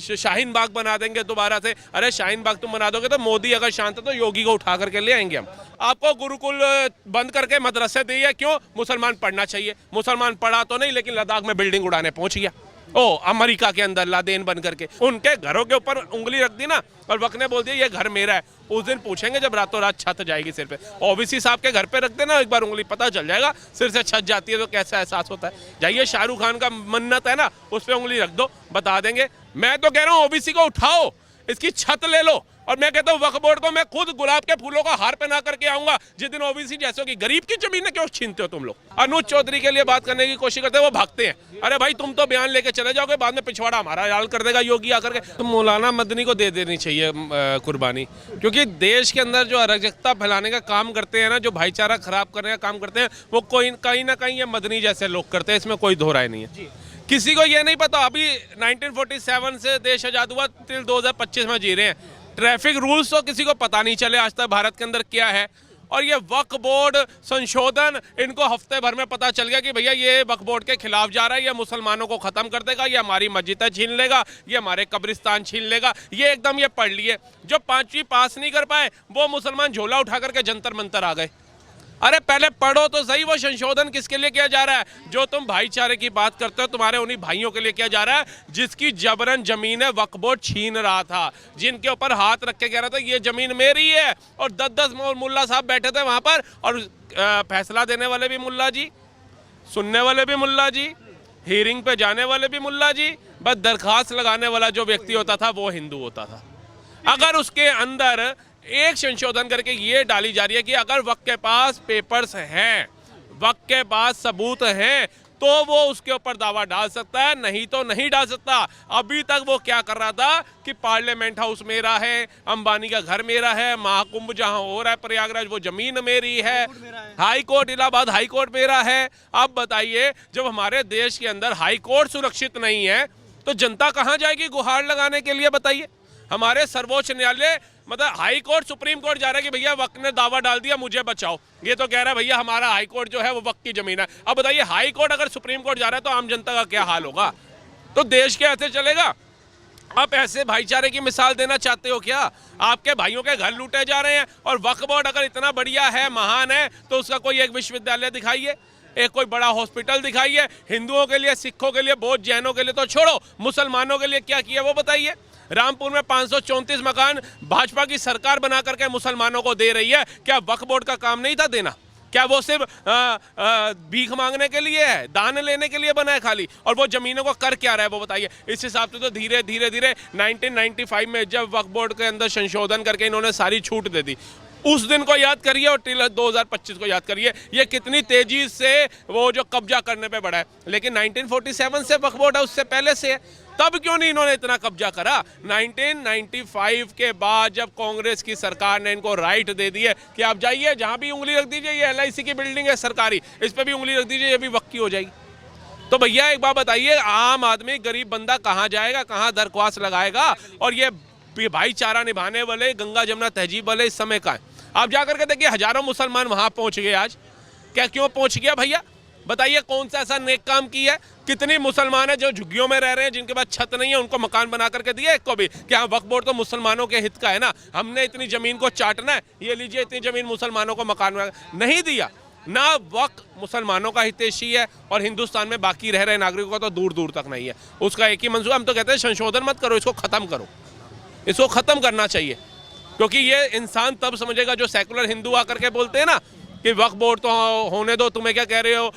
शाहीन बाग बना देंगे दोबारा से। अरे शाहीन बाग तुम बना दोगे तो मोदी अगर शांत है तो योगी को उठा करके ले आएंगे हम। आपको गुरुकुल बंद करके मदरसे दिए, क्यों? मुसलमान पढ़ना चाहिए। मुसलमान पढ़ा तो नहीं, लेकिन लद्दाख में बिल्डिंग उड़ाने पहुंच गया। ओ अमेरिका के अंदर लादेन बन करके उनके घरों के ऊपर उंगली रख दी ना, और वक्त ने बोल दिया ये घर मेरा है। उस दिन पूछेंगे जब रातों रात छत जाएगी सिर पे। ओबीसी साहब के घर पे रख देना, एक बार उंगली पता चल जाएगा, सिर से छत जाती है तो कैसा एहसास होता है। जाइए शाहरुख खान का मन्नत है ना, उस पर उंगली रख दो, बता देंगे। मैं तो कह रहा हूँ ओबीसी को उठाओ, इसकी छत ले लो। और मैं कहता हूँ वक्फ बोर्ड को मैं खुद गुलाब के फूलों का हार पहना करके आऊंगा जिस दिन ओबीसी जैसों की गरीब की जमीन क्यों छीनते हो तुम लोग। अनुज चौधरी के लिए बात करने की कोशिश करते हैं, वो भागते हैं। अरे भाई तुम तो बयान लेके चले जाओगे, बाद में पिछवाड़ा हमारा हाल कर देगा योगी आकर के। तो मौलाना मदनी को दे देनी चाहिए कुर्बानी, क्योंकि देश के अंदर जो अराजकता फैलाने का काम करते हैं ना, जो भाईचारा खराब करने का काम करते हैं, वो कहीं ना कहीं ये मदनी जैसे लोग करते हैं, इसमें कोई दो राय नहीं है। किसी को ये नहीं पता अभी 1947 से देश आजाद हुआ, 2025 में जी रहे हैं। ट्रैफिक रूल्स तो किसी को पता नहीं चले आज तक भारत के अंदर क्या है। और ये वक्फ बोर्ड संशोधन इनको हफ्ते भर में पता चल गया कि भैया ये वक्फ बोर्ड के खिलाफ जा रहा है, ये मुसलमानों को खत्म कर देगा, ये हमारी मस्जिदें छीन लेगा, ये हमारे कब्रिस्तान छीन लेगा। ये एकदम ये पढ़ लिए। जो 5वीं पास नहीं कर पाए वो मुसलमान झोला उठा करके जंतर मंतर आ गए। अरे पहले पढ़ो तो सही, वो संशोधन किसके लिए किया जा रहा है? जो तुम भाईचारे की बात करते हो, तुम्हारे उन्हीं भाइयों के लिए किया जा रहा है जिसकी जबरन जमीन है वक्फ बोर्ड छीन रहा था, जिनके ऊपर हाथ रख के कह रहा था ये जमीन मेरी है। और 10-10 मुल्ला साहब बैठे थे वहां पर, और फैसला देने वाले भी मुल्ला जी, सुनने वाले भी मुल्ला जी, हियरिंग पे जाने वाले भी मुल्ला जी, बस दरखास्त लगाने वाला जो व्यक्ति होता था वो हिंदू होता था। अगर उसके अंदर एक संशोधन करके ये डाली जा रही है कि अगर वक्त के पास पेपर्स हैं, वक्त के पास सबूत हैं, तो वो उसके ऊपर दावा डाल सकता है, नहीं तो नहीं डाल सकता। अभी तक वो क्या कर रहा था कि पार्लियामेंट हाउस मेरा है, अंबानी का घर मेरा है, महाकुंभ जहां हो रहा है प्रयागराज वो जमीन मेरी है, high court Allahabad high court मेरा है। अब बताइए जब हमारे देश के अंदर हाई कोर्ट सुरक्षित नहीं है तो जनता कहां जाएगी गुहार लगाने के लिए? बताइए। हमारे सर्वोच्च न्यायालय मतलब हाई कोर्ट सुप्रीम कोर्ट जा रहा है कि भैया वक्त ने दावा डाल दिया मुझे बचाओ, ये तो कह रहा है भैया हमारा हाई कोर्ट जो है वो वक्त की जमीन है। अब बताइए हाई कोर्ट अगर सुप्रीम कोर्ट जा रहा है तो आम जनता का क्या हाल होगा? तो देश के ऐसे चलेगा? आप ऐसे भाईचारे की मिसाल देना चाहते हो क्या? आपके भाइयों के घर लूटे जा रहे हैं, और वक्फ बोर्ड अगर इतना बढ़िया है, महान है, तो उसका कोई एक विश्वविद्यालय दिखाइए, एक कोई बड़ा हॉस्पिटल दिखाइए। हिंदुओं के लिए, सिखों के लिए, बौद्ध जैनों के लिए तो छोड़ो, मुसलमानों के लिए क्या किया वो बताइए। रामपुर में 534 मकान भाजपा की सरकार बना करके मुसलमानों को दे रही है। क्या वक्फ बोर्ड का काम नहीं था देना? क्या वो सिर्फ भीख मांगने के लिए है, दान लेने के लिए बना है खाली? और वो जमीनों को कर क्या रहा है वो बताइए। इस हिसाब से तो धीरे धीरे 1995 में जब वक्फ बोर्ड के अंदर संशोधन करके इन्होंने सारी छूट दे दी, उस दिन को याद करिए और 2025 को याद करिए, ये कितनी तेजी से वो जो कब्जा करने पे बढ़ा है। लेकिन 1947 से वक्फ बोर्ड है, उससे पहले से है, तब क्यों नहीं इन्होंने इतना कब्जा करा? 1995 के बाद जब कांग्रेस की सरकार ने इनको राइट दे दी है कि आप जाइए जहां भी उंगली रख दीजिए, ये LIC की बिल्डिंग है सरकारी, इस पर भी उंगली रख दीजिए, ये भी वक्त की हो जाएगी। तो भैया एक बात बताइए, आम आदमी गरीब बंदा कहाँ जाएगा, कहाँ दरख्वास्त लगाएगा? और ये भाईचारा निभाने वाले, गंगा जमुना तहजीब वाले इस समय का है। आप जाकर के देखिए हजारों मुसलमान वहां पहुंच गए आज। क्या क्यों पहुंच गया भैया? बताइए कौन सा ऐसा नेक काम किया है? कितनी मुसलमान है जो झुग्गियों में रह रहे हैं, जिनके पास छत नहीं है, उनको मकान बना करके दिया एक को भी? क्या वक्फ बोर्ड तो मुसलमानों के हित का है ना, हमने इतनी जमीन को चाटना है, ये लीजिए इतनी जमीन मुसलमानों को मकान नहीं दिया ना। वक्फ मुसलमानों का हितैषी है और हिंदुस्तान में बाकी रह रहे नागरिकों का तो दूर दूर तक नहीं है। उसका एक ही मंसूबा, हम तो कहते हैं संशोधन मत करो, इसको खत्म करो, इसको खत्म करना चाहिए। क्योंकि ये इंसान तब समझेगा जो सेकुलर हिंदू आकर के बोलते हैं ना कि वक्फ बोर्ड तो होने दो, तुम्हें क्या कह रहे हो,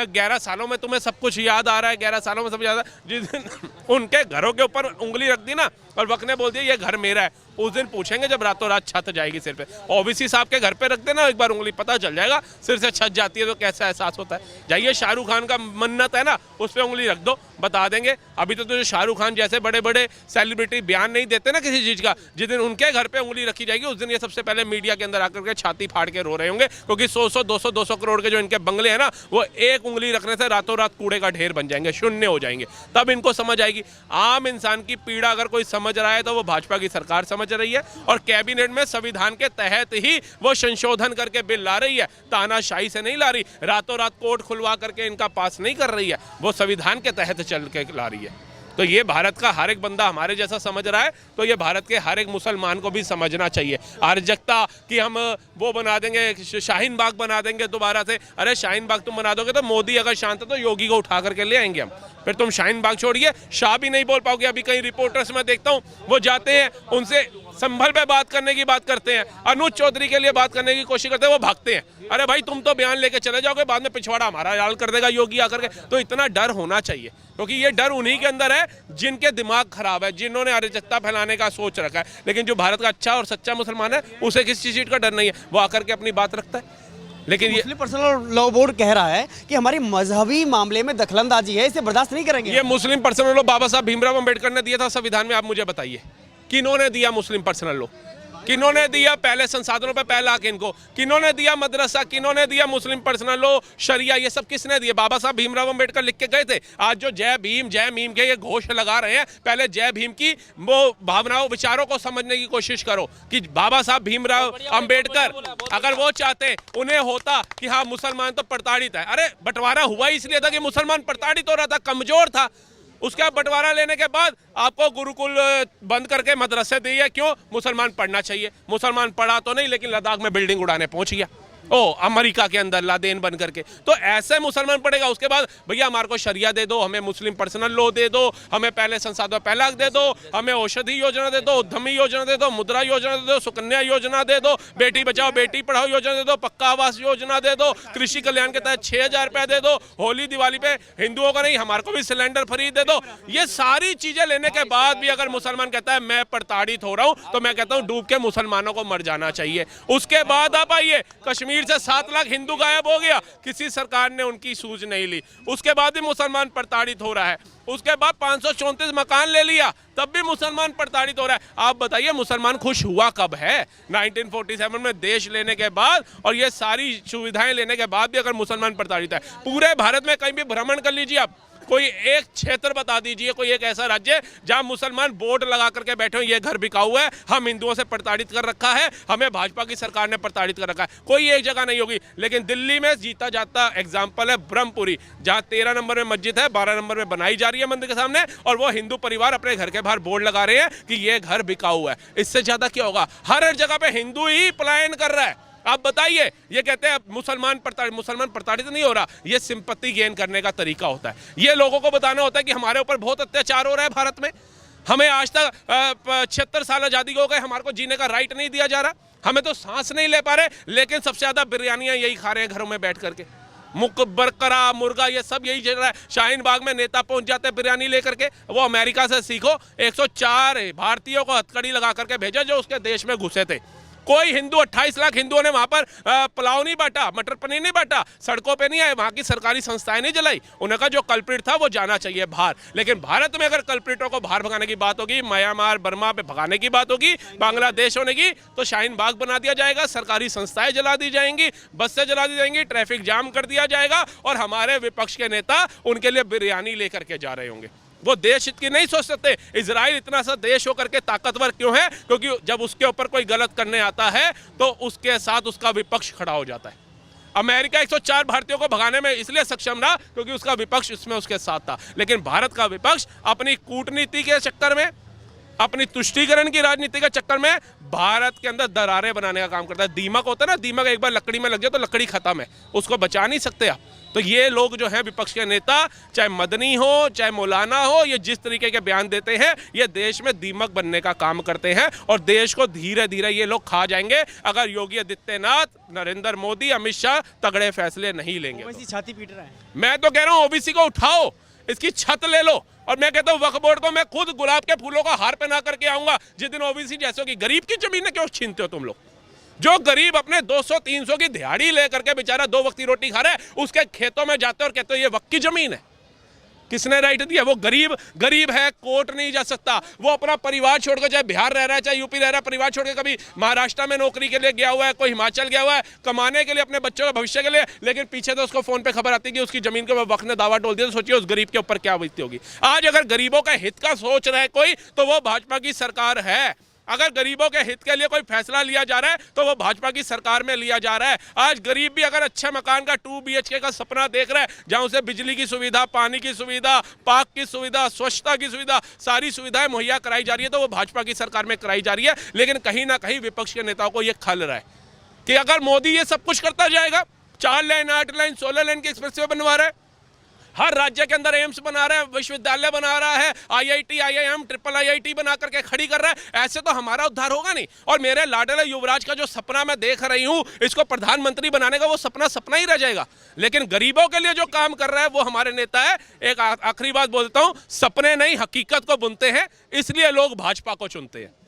11 सालों में तुम्हें सब कुछ याद आ रहा है, 11 सालों में सब याद आ रहा है। जिस दिन उनके घरों के ऊपर उंगली रख दी ना, और वक्त ने बोल दिया ये घर मेरा है, उस दिन पूछेंगे जब रातों रात छत जाएगी सिर पे। ओबीसी साहब के घर पे रख देना, एक बार उंगली पता चल जाएगा, सिर से छत जाती है तो कैसा एहसास होता है। जाइए शाहरुख खान का मन्नत है ना, उस पर उंगली रख दो, बता देंगे। अभी तो जो शाहरुख खान जैसे बड़े बड़े सेलिब्रिटी बयान नहीं देते ना किसी चीज़ का, जिस दिन उनके घर पे उंगली रखी जाएगी उस दिन ये सबसे पहले मीडिया के अंदर आकर के छाती फाड़ के रो रहे होंगे, क्योंकि 100-200 करोड़ के जो इनके बंगले हैं ना, वो एक उंगली रखने से रातों रात कूड़े का ढेर बन जाएंगे, शून्य हो जाएंगे। तब इनको समझ आएगी। आम इंसान की पीड़ा अगर कोई समझ रहा है तो वो भाजपा की सरकार समझ रही है, और कैबिनेट में संविधान के तहत ही वो संशोधन करके बिल ला रही है, तानाशाही से नहीं ला रही, रातों रात कोर्ट खुलवा करके इनका पास नहीं कर रही है, वो संविधान के तहत चल के ला रही है। तो ये भारत का हर एक बंदा हमारे जैसा समझ रहा है, तो ये भारत के हर एक मुसलमान को भी समझना चाहिए। अराजकता कि हम वो बना देंगे, शाहीन बाग बना देंगे दोबारा से। अरे शाहीन बाग तुम बना दोगे तो मोदी अगर शांत है तो योगी को उठा करके ले आएंगे हम। फिर तुम शाहीन बाग छोड़िए, शाह भी नहीं बोल पाओगे। अभी कई रिपोर्टर्स में देखता हूँ वो जाते हैं, उनसे संभल पे बात करने की बात करते हैं, अनुज चौधरी के लिए बात करने की कोशिश करते हैं, वो भागते हैं। अरे भाई तुम तो बयान लेके चले जाओगे, बाद में पिछवाड़ा हमारा हाल कर देगा योगी आकर के। तो इतना डर होना चाहिए, क्योंकि ये डर उन्हीं के अंदर है जिनके दिमाग खराब है, जिन्होंने अराजकता फैलाने का सोच रखा है। लेकिन जो भारत का अच्छा और सच्चा मुसलमान है उसे किसी चीज का डर नहीं है, वो आकर के अपनी बात रखता है। लेकिन ये मुस्लिम पर्सनल लॉ बोर्ड कह रहा है कि हमारी मजहबी मामले में दखलंदाजी है, इसे बर्दाश्त नहीं करेंगे। ये मुस्लिम पर्सनल लॉ बाबा साहब भीमराव अंबेडकर ने दिया था संविधान में, आप मुझे बताइए किन्होंने दिया मुस्लिम पर्सनल लॉ? किन्होंने दिया पहले संसाधनों पे पहला हक इनको? किन्होंने दिया मदरसा? किन्होंने दिया मुस्लिम पर्सनल लॉ, शरिया? ये सब किसने दिए? बाबा साहब भीमराव अंबेडकर लिख के गए थे। आज जो जय भीम के ये घोष लगा रहे हैं, पहले जय भीम की वो भावनाओं विचारों को समझने की कोशिश करो कि बाबा साहब भीमराव अंबेडकर अगर वो चाहते, उन्हें होता कि हाँ मुसलमान तो प्रताड़ित है। अरे बंटवारा हुआ इसलिए था कि मुसलमान प्रताड़ित हो रहा था, कमजोर था। उसके बाद बंटवारा लेने के बाद आपको गुरुकुल बंद करके मदरसे दिए। क्यों? मुसलमान पढ़ना चाहिए। मुसलमान पढ़ा तो नहीं, लेकिन लद्दाख में बिल्डिंग उड़ाने पहुंच गया, अमेरिका के अंदर लादेन बन करके। तो ऐसे मुसलमान पढ़ेगा। उसके बाद भैया हमारे को शरिया दे दो, हमें मुस्लिम पर्सनल लॉ दे दो, हमें पहले संसाधन पहला हक दे दो, हमें औषधि योजना दे दो, उद्यमी योजना दे दो, मुद्रा योजना दे दो, सुकन्या योजना दे दो, बेटी बचाओ बेटी पढ़ाओ योजना दे दो, पक्का आवास योजना दे दो, कृषि कल्याण के तहत 6,000 रुपए दे दो, होली दिवाली पे हिंदुओं का नहीं हमारे को भी सिलेंडर फ्री दे दो। ये सारी चीजें लेने के बाद भी अगर मुसलमान कहता है मैं प्रताड़ित हो रहा हूं, तो मैं कहता हूं डूब के मुसलमानों को मर जाना चाहिए। उसके बाद आप आइए, कश्मीर से 7 लाख हिंदू गायब हो गया, किसी सरकार ने उनकी सूझ नहीं ली। उसके बाद भी मुसलमान प्रताड़ित हो रहा है। उसके बाद 534 मकान ले लिया, तब भी मुसलमान प्रताड़ित हो रहा है। आप बताइए मुसलमान खुश हुआ कब है? 1947 में देश लेने के बाद और ये सारी सुविधाएं लेने के बाद भी अगर मुसलमान प्रताड़ित है। पूरे भारत में कहीं भी भ्रमण कर लीजिए आप, कोई एक क्षेत्र बता दीजिए, कोई एक ऐसा राज्य जहां मुसलमान बोर्ड लगा करके बैठे हो ये घर बिकाऊ है, हम हिंदुओं से प्रताड़ित कर रखा है, हमें भाजपा की सरकार ने प्रताड़ित कर रखा है। कोई एक जगह नहीं होगी। लेकिन दिल्ली में जीता जाता एग्जाम्पल है ब्रह्मपुरी, जहां 13 नंबर में मस्जिद है, 12 नंबर में बनाई जा रही है मंदिर के सामने, और वो हिंदू परिवार अपने घर के बाहर बोर्ड लगा रहे हैं कि ये घर बिकाऊ है। इससे ज्यादा क्या होगा? हर जगह पे हिंदू ही पलायन कर रहा है। आप बताइए, ये कहते हैं मुसलमान प्रताड़ित नहीं हो रहा, ये सिंपत्ति गेन करने का तरीका होता है। ये लोगों को बताना होता है कि हमारे ऊपर बहुत अत्याचार हो रहा है भारत में, हमें आज तक 76 साल आजादी हो गए, हमारे को जीने का राइट नहीं दिया जा रहा, हमें तो सांस नहीं ले पा रहे, लेकिन सबसे ज्यादा बिरयानियां यही खा रहे हैं घरों में बैठ करके, बकरा मुर्गा ये सब यही चल रहा है। शाहीन बाग में नेता पहुंच जाते हैं बिरयानी लेकर के, वो अमेरिका से सीखो। 104 भारतीयों को हथकड़ी लगा करके भेजा जो उसके देश में घुसे थे। कोई हिंदू 28 लाख हिंदुओं ने वहां पर पुलाव नहीं बांटा, मटर पनीर नहीं बांटा, सड़कों पे नहीं आए, वहां की सरकारी संस्थाएं नहीं जलाई। उनका जो कल्प्रिट था वो जाना चाहिए बाहर। लेकिन भारत में अगर कल्प्रिटों को बाहर भगाने की बात होगी, म्यांमार बर्मा पे भगाने की बात होगी, बांग्लादेश होने की, तो शाहीन बाग बना दिया जाएगा, सरकारी संस्थाएं जला दी जाएंगी, बसें जला दी जाएंगी, ट्रैफिक जाम कर दिया जाएगा, और हमारे विपक्ष के नेता उनके लिए बिरयानी लेकर के जा रहे होंगे। वो देश हित की नहीं सोच सकते। इजराइल इतना सा देश होकर के ताकतवर क्यों है? क्योंकि जब उसके ऊपर कोई गलत करने आता है तो उसके साथ उसका विपक्ष खड़ा हो जाता है। अमेरिका 104 भारतीयों को भगाने में इसलिए सक्षम रहा क्योंकि उसका विपक्ष इसमें उसके साथ था। लेकिन भारत का विपक्ष अपनी कूटनीति के चक्कर में, अपनी तुष्टीकरण की राजनीति के चक्कर में भारत के अंदर दरारें बनाने का काम करता है। दीमक होता है ना, दीमक एक बार लकड़ी में लग जाए तो लकड़ी खत्म है, उसको बचा नहीं सकते आप। तो ये लोग जो है विपक्ष के नेता, चाहे मदनी हो चाहे मौलाना हो, ये जिस तरीके के बयान देते हैं ये देश में दीमक बनने का काम करते हैं, और देश को धीरे धीरे ये लोग खा जाएंगे अगर योगी आदित्यनाथ, नरेंद्र मोदी, अमित शाह तगड़े फैसले नहीं लेंगे। ओबीसी छाती पीट रहा है। मैं तो कह रहा हूँ ओबीसी को उठाओ, इसकी छत ले लो। और मैं कहता हूँ वक्फ बोर्ड को मैं खुद गुलाब के फूलों का हार पहना करके आऊंगा जिस दिन ओबीसी जैसों की गरीब की जमीन क्यों छीनते हो तुम लोग? जो गरीब अपने 200-300 की दिहाड़ी लेकर के बेचारा 2 वक्त की रोटी खा रहा है, उसके खेतों में जाते और कहते हो ये वक्त की जमीन है। किसने राइट दिया? वो गरीब है, कोर्ट नहीं जा सकता। वो अपना परिवार छोड़कर, चाहे बिहार रह रहा है चाहे यूपी रह रहा है, परिवार छोड़ के कभी महाराष्ट्र में नौकरी के लिए गया हुआ है, कोई हिमाचल गया हुआ है कमाने के लिए अपने बच्चों के भविष्य के लिए, लेकिन पीछे तो उसको फोन पे खबर आती है कि उसकी जमीन के वक्त ने दावा टोल दिया। तो सोचिए उस गरीब के ऊपर क्या बीतती होगी। आज अगर गरीबों का हित का सोच रहा है कोई, तो वो भाजपा की सरकार है। अगर गरीबों के हित के लिए कोई फैसला लिया जा रहा है तो वो भाजपा की सरकार में लिया जा रहा है। आज गरीब भी अगर अच्छे मकान का 2 BHK का सपना देख रहा है, जहां उसे बिजली की सुविधा, पानी की सुविधा, पाक की सुविधा, स्वच्छता की सुविधा, सारी सुविधाएं मुहैया कराई जा रही है, तो वो भाजपा की सरकार में कराई जा रही है। लेकिन कहीं ना कहीं विपक्ष के नेताओं को यह खल रहा है कि अगर मोदी ये सब कुछ करता जाएगा, 4 लेन, 8 लेन, 16 लेन की एक्सप्रेसवे बनवा रहा है, हर राज्य के अंदर एम्स बना रहा है, विश्वविद्यालय बना रहा है, IIT, IIM, IIIT बना करके खड़ी कर रहा है, ऐसे तो हमारा उद्धार होगा नहीं। और मेरे लाडले युवराज का जो सपना मैं देख रही हूं, इसको प्रधानमंत्री बनाने का, वो सपना सपना ही रह जाएगा। लेकिन गरीबों के लिए जो काम कर रहा है वो हमारे नेता है। एक आखिरी बात बोलता हूं, सपने नहीं हकीकत को बुनते हैं, इसलिए लोग भाजपा को चुनते हैं।